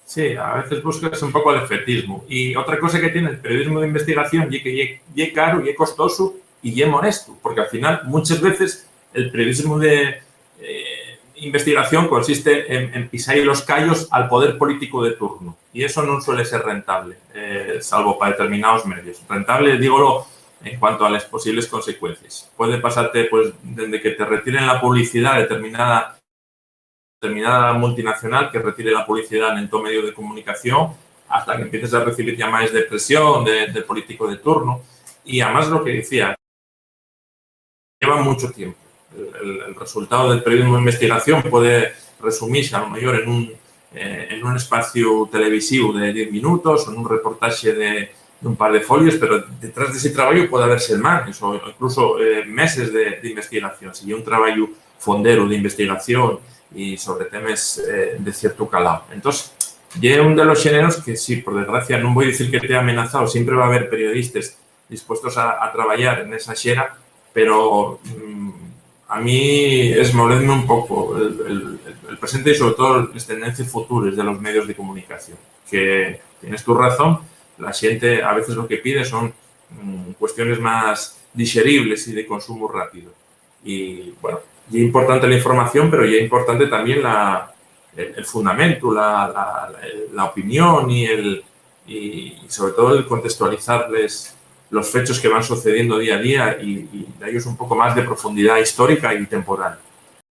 Sí, a veces buscas un poco el efectismo. Y otra cosa que tiene el periodismo de investigación es que es caro, y es costoso y es molesto, porque al final muchas veces el periodismo de investigación consiste en pisar los callos al poder político de turno y eso no suele ser rentable, salvo para determinados medios. Rentable, dígolo, en cuanto a las posibles consecuencias. Puede pasarte, pues, desde que te retiren la publicidad determinada multinacional que retire la publicidad en todo medio de comunicación hasta que empieces a recibir llamadas de presión del político de turno. Y además lo que decía, lleva mucho tiempo. El resultado del periodismo de investigación puede resumirse a lo mejor en un espacio televisivo de 10 minutos o en un reportaje de un par de folios, pero detrás de ese trabajo puede haber semanas o incluso meses de investigación. Si un trabajo fondero de investigación y sobre temas de cierto calado. Entonces, es uno de los géneros que sí, por desgracia, no voy a decir que te ha amenazado, siempre va a haber periodistas dispuestos a trabajar en esa xera, pero a mí es molerme un poco el presente y sobre todo las tendencias futuras de los medios de comunicación. Que tienes tu razón, la gente a veces lo que pide son cuestiones más digeribles y de consumo rápido. Y bueno, y es importante la información, pero ya es importante también el fundamento, la opinión y sobre todo el contextualizarles los hechos que van sucediendo día a día y de ellos un poco más de profundidad histórica y temporal.